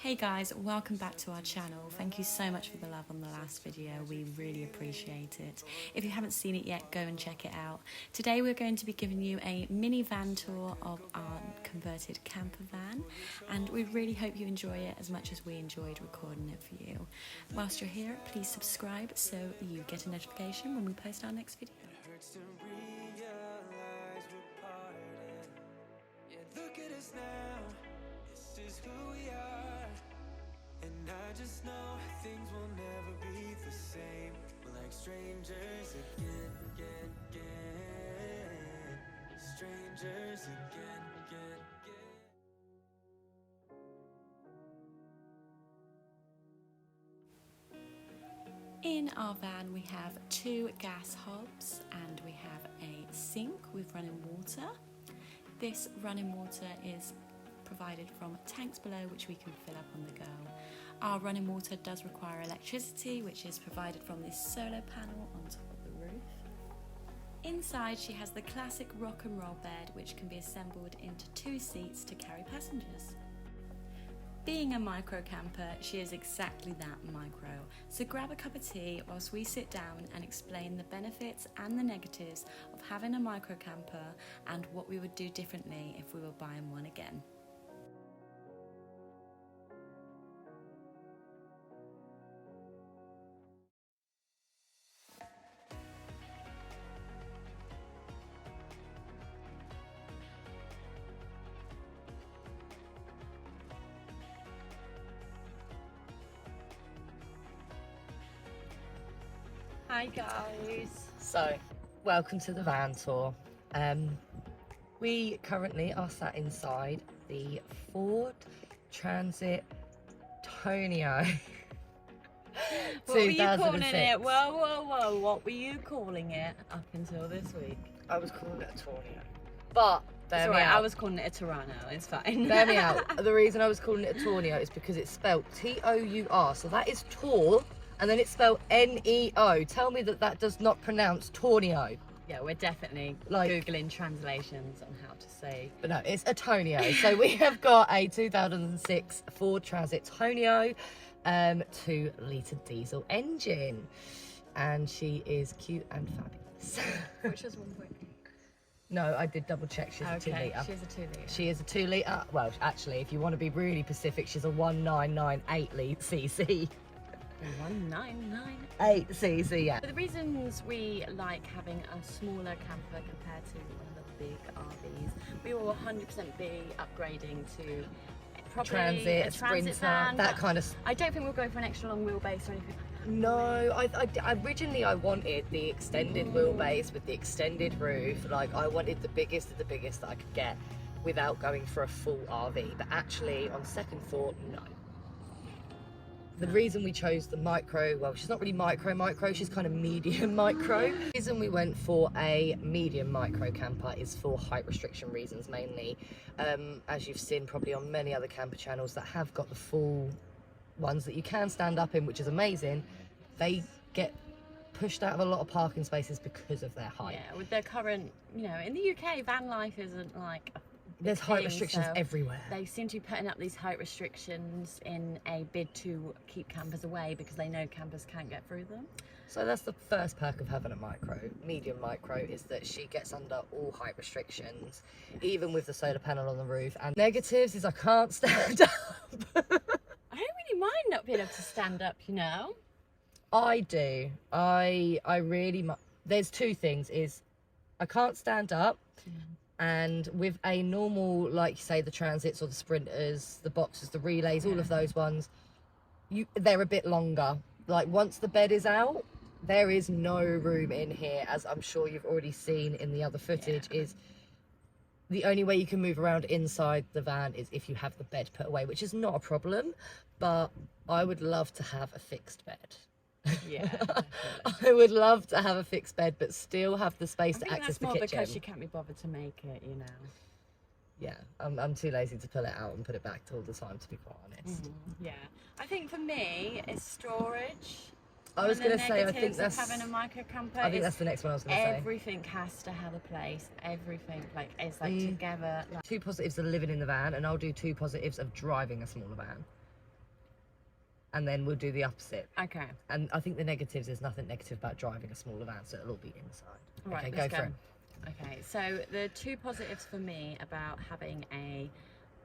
Hey guys, welcome back to our channel. Thank you so much for the love on the last video. We really appreciate it. If you haven't seen it yet, go and check it out. Today we're going to be giving you a mini van tour of our converted camper van, and we really hope you enjoy it as much as we enjoyed recording it for you. Whilst you're here, please subscribe so you get a notification when we post our next video. Look at us now, this is who we are. And I just know things will never be the same. We're like strangers again. Strangers again. In our van we have 2 gas hobs and we have a sink with running water. This running water is provided from tanks below, which we can fill up on the go. Our running water does require electricity, which is provided from this solar panel on top of the roof. Inside she has the classic rock and roll bed, which can be assembled into 2 seats to carry passengers. Being a micro camper, she is exactly that, micro. So grab a cup of tea whilst we sit down and explain the benefits and the negatives of having a micro camper and what we would do differently if we were buying one again. Hi guys. So, welcome to the van tour. We currently are sat inside the Ford Transit Tonio. What were you calling it? Whoa. What were you calling it up until this week? I was calling it a Tonio. But, It's alright, I was calling it a Toronto, it's fine. bear me out. The reason I was calling it a Tonio is because it's spelled T-O-U-R. So that is tour, and then it's spelled N-E-O. Tell me that does not pronounce Tornio. Yeah, we're definitely Googling translations on how to say. But no, it's a Tonio. So we have got a 2006 Ford Transit Tonio, 2-litre diesel engine. And she is cute and fabulous. Which is 1.8. No, I did double check. She's a 2-litre. She's a 2-litre. She is a 2-litre. Well, actually, if you want to be really specific, she's a 1998 cc. 1998 cc, yeah. But the reasons we like having a smaller camper compared to one of the big RVs, we will 100% be upgrading to probably Transit, a Sprinter, van, that kind of. I don't think we'll go for an extra long wheelbase or anything like that. No, I originally I wanted the extended wheelbase with the extended roof. Like, I wanted the biggest of the biggest that I could get without going for a full RV. But actually, on second thought, no. The reason we chose the micro, well, she's not really micro, she's kind of medium micro. The reason we went for a medium micro camper is for height restriction reasons mainly. As you've seen probably on many other camper channels that have got the full ones that you can stand up in, which is amazing, they get pushed out of a lot of parking spaces because of their height. Yeah, with their current, you know, in the UK, van life isn't like there's height restrictions everywhere. They seem to be putting up these height restrictions in a bid to keep campers away because they know campers can't get through them. So that's the first perk of having a medium micro, is that she gets under all height restrictions, even with the solar panel on the roof. And negatives is I can't stand up. I don't really mind not being able to stand up, you know. I do. I really. There's 2 things: is I can't stand up. And with a normal, like you say, the Transits or the Sprinters, the Boxers, the Relays, all of those ones, they're a bit longer. Like, once the bed is out, there is no room in here, as I'm sure you've already seen in the other footage. Is the only way you can move around inside the van is if you have the bed put away, which is not a problem, but I would love to have a fixed bed. Yeah, I would love to have a fixed bed, but still have the space to access the kitchen. That's more because you can't be bothered to make it, you know. Yeah, I'm too lazy to pull it out and put it back all the time, to be quite honest. Yeah, I think for me, it's storage. I was One of going the to say, I think negatives of that's... having a micro camper. I think is that's the next one I was going to say. everything has to have a place. Everything, like, it's like together. Like, 2 positives of living in the van, and I'll do 2 positives of driving a smaller van. And then we'll do the opposite. okay, And I think the negatives, there's nothing negative about driving a smaller van, so it'll all be inside. right, Okay, let's go for it. Okay, so the 2 positives for me about having a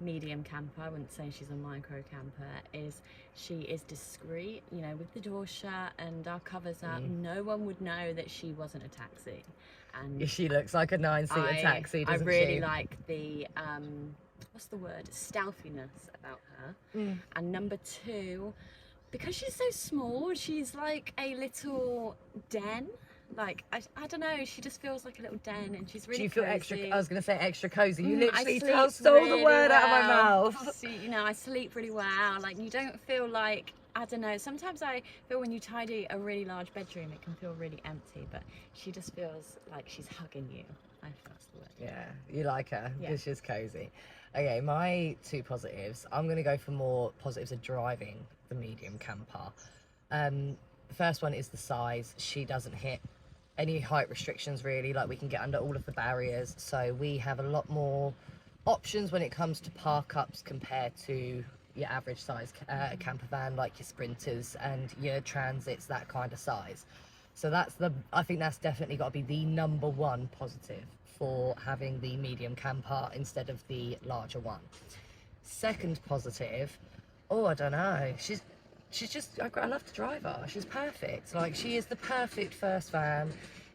medium camper, I wouldn't say she's a micro camper, is she is discreet, you know, with the door shut and our covers up. No one would know that she wasn't a taxi. And She looks like a 9-seater taxi, doesn't I really she? like the what's the word, stealthiness about her. And number 2, because she's so small, she's like a little den. Like, I don't know, she just feels like a little den, and she's really Do you feel cozy. extra... I was going to say extra cosy. You I literally sleep stole really the word out of my well. mouth. So, you know, I sleep really well. Like, you don't feel like, I don't know, sometimes I feel when you tidy a really large bedroom, it can feel really empty, but she just feels like she's hugging you. I think that's the word. Yeah, you like her Yeah. because she's cozy. Okay, my 2 positives. I'm going to go for more positives of driving the medium camper. The first one is the size. She doesn't hit any height restrictions really, like we can get under all of the barriers, so we have a lot more options when it comes to park ups compared to your average size camper van, like your Sprinters and your Transits, that kind of size. So I think that's definitely got to be the number 1 positive for having the medium camper instead of the larger one. Second positive, I don't know, she's just, I love to drive her. She's perfect. Like, she is the perfect first van.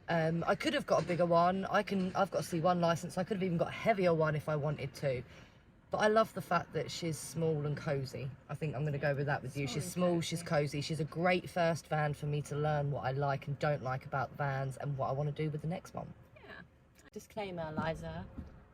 I could have got a bigger one. I've got a C1 license. I could have even got a heavier one if I wanted to. But I love the fact that she's small and cozy. I think I'm going to go with that with you. She's small, she's cozy. She's a great first van for me to learn what I like and don't like about vans and what I want to do with the next one. Yeah. Disclaimer, Liza.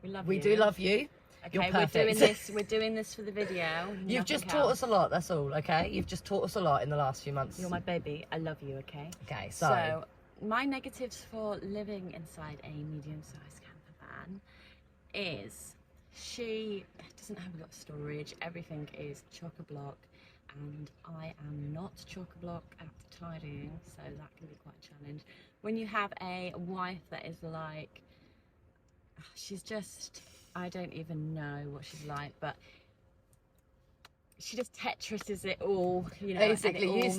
We love you. We do love you. You're Okay, perfect. we're doing this for the video. You've just taught us a lot, that's all, okay? You've just taught us a lot in the last few months. You're my baby. I love you, okay? Okay, So, my negatives for living inside a medium-sized camper van is she doesn't have a lot of storage. Everything is chock-a-block, and I am not chock-a-block at tidying, so that can be quite a challenge. When you have a wife that is like, she's just, I don't even know what she's like, but she just Tetrises it all, you know. basically, you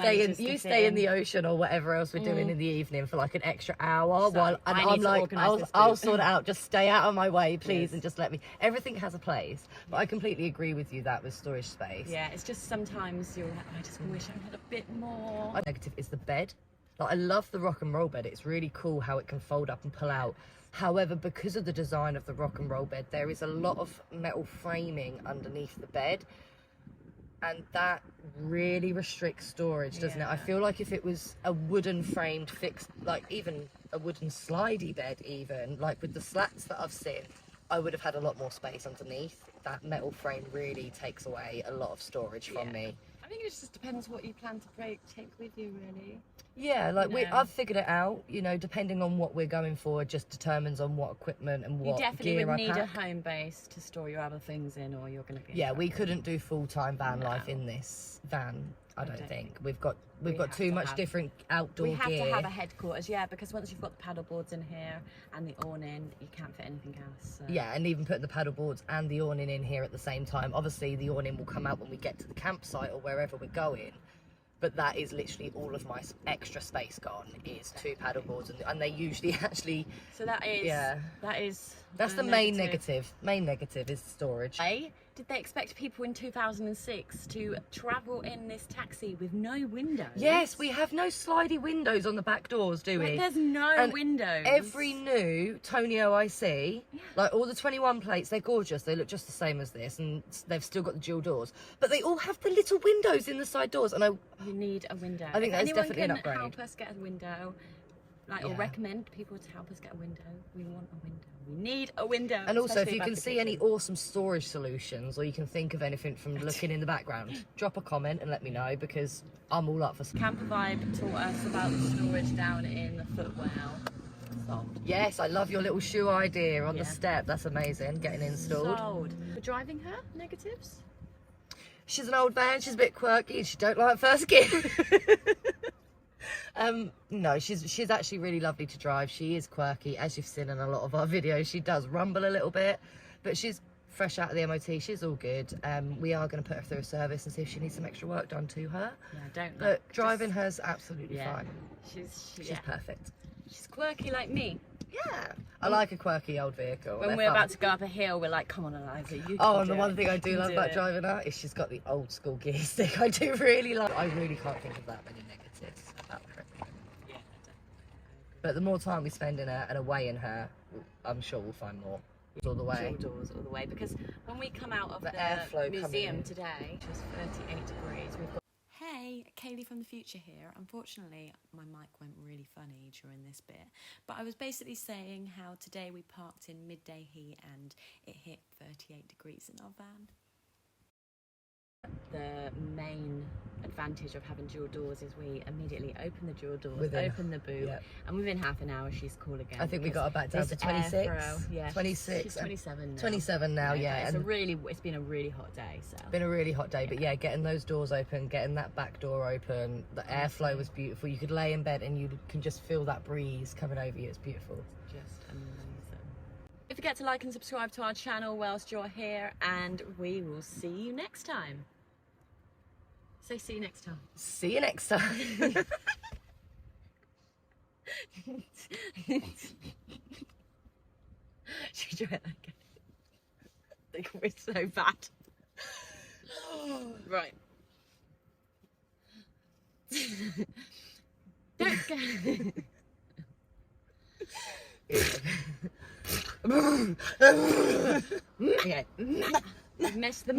stay in the ocean or whatever else we're doing in the evening for like an extra hour, So, and I I'm need to like, organise this I'll bit. sort it out. Just stay out of my way, please, Yes. and just let me. Everything has a place, but I completely agree with you that with storage space. Yeah, it's just sometimes you're like, I just wish I had a bit more. My negative is the bed. Like, I love the rock and roll bed. It's really cool how it can fold up and pull out. However, because of the design of the rock and roll bed, there is a lot of metal framing underneath the bed. And that really restricts storage, doesn't it? I Yeah. feel like if it was a wooden framed fixed, like even a wooden slidey bed even, like with the slats that I've seen, I would have had a lot more space underneath. That metal frame really takes away a lot of storage from Yeah. me. I think it just depends what you plan to take with you, really. Yeah, like No. I've figured it out, you know, depending on what we're going for, it just determines on what equipment and You what definitely gear would I need a pack. home base to store your other things in, or you're going to be in Yeah, we trouble. couldn't do full-time van life No. in this van, I don't don't think. We've got We got have too to much have- different outdoor We have gear. to have a headquarters, yeah, because once you've got the paddle boards in here and the awning, you can't fit anything else. So. Yeah, and even putting the paddle boards and the awning in here at the same time. Obviously, the awning will come out when we get to the campsite or wherever we're going. But that is literally all of my extra space gone is 2 paddle boards, and they usually actually. So that is. Yeah. That is. That's the main negative. Main negative is storage. Why did they expect people in 2006 to travel in this taxi with no windows? Yes, we have no slidey windows on the back doors, do we? Like, there's no And windows. Every new Tonio I see, like all the 21 plates, they're gorgeous. They look just the same as this, and they've still got the dual doors. But they all have the little windows in the side doors, and You need a window. I think If that is anyone definitely an can upgrade. help us get a window, or Yeah. recommend people to help us get a window. We want a window. We need a window. And also, if especially you can above the see any kitchen. awesome storage solutions, or you can think of anything from looking in the background, drop a comment and let me know, because I'm all up for. Camper Vibe taught us about the storage down in the footwell. Sold. Yes, I love your little shoe idea on Yeah. the step. That's amazing. Getting installed. Sold. For driving her, negatives? She's an old van. She's a bit quirky. And she don't like first gear. No, she's actually really lovely to drive. She is quirky, as you've seen in a lot of our videos. She does rumble a little bit, but she's fresh out of the MOT. She's all good. We are going to put her through a service and see if she needs some extra work done to her. Yeah, don't But look. driving her's absolutely Yeah. fine. She's She's perfect. She's quirky like me. Yeah, I like a quirky old vehicle. When They're we're fun. about to go up a hill, we're like, come on, Eliza, you can Oh, and do the one it. thing I You do can love do about it." driving her is she's got the old school gear stick. I do really like. I really can't think of that many negatives about her. Yeah, But the more time we spend in her and away in her, I'm sure we'll find more. All the way. dual doors all the way, because when we come out of The the, airflow coming museum in. today, which was 38 degrees, we've got Hey, Kaylee from the future here. Unfortunately, my mic went really funny during this bit, but I was basically saying how today we parked in midday heat and it hit 38 degrees in our van. the main advantage of having dual doors is we immediately open the dual doors, Within- open the boot, yep. and within half an hour she's cool again. I think we because got her back down this to 26. airflow- yeah, 26. She's 27 now. 27 now, yeah. It's it's been a really hot day, so. Been a really hot day, but yeah, getting those doors open, getting that back door open, the airflow was beautiful. You could lay in bed and you can just feel that breeze coming over you. It's beautiful. Just amazing. Don't forget to like and subscribe to our channel whilst you're here, and we will see you next time. Say see you next time. See you next time. Should we try that again? I think we're so bad. Right. Don't forget. Okay. Miss the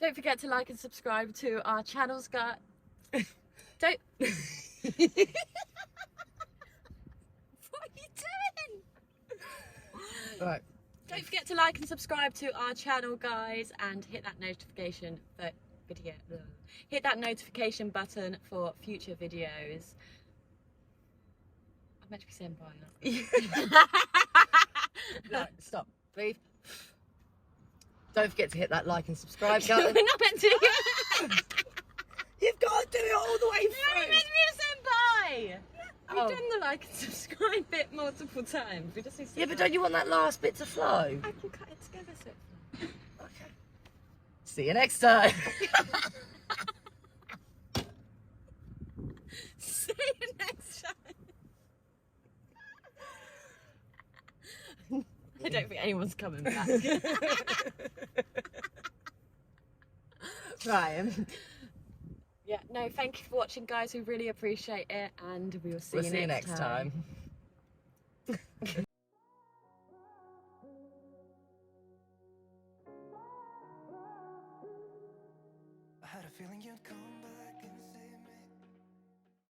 Don't forget to like and subscribe to our channels, guys. Don't. What are you doing? Right. Don't forget to like and subscribe to our channel, guys, and hit that notification for hit that notification button for future videos. I'm meant to be saying bye now. Right, stop. Breathe. Don't forget to hit that like and subscribe We're button. not meant to. You've got to do it all the way You're through. meant to be saying bye. We've Oh. done the like and subscribe bit multiple times. We just need to. Yeah, but don't you want that last bit to flow? I can cut it together so. Okay. See you next time. See you next time. I don't think anyone's coming back. Right. Yeah, no, thank you for watching, guys. We really appreciate it, and we will see We'll you see you next next time. I had a feeling you'd come back.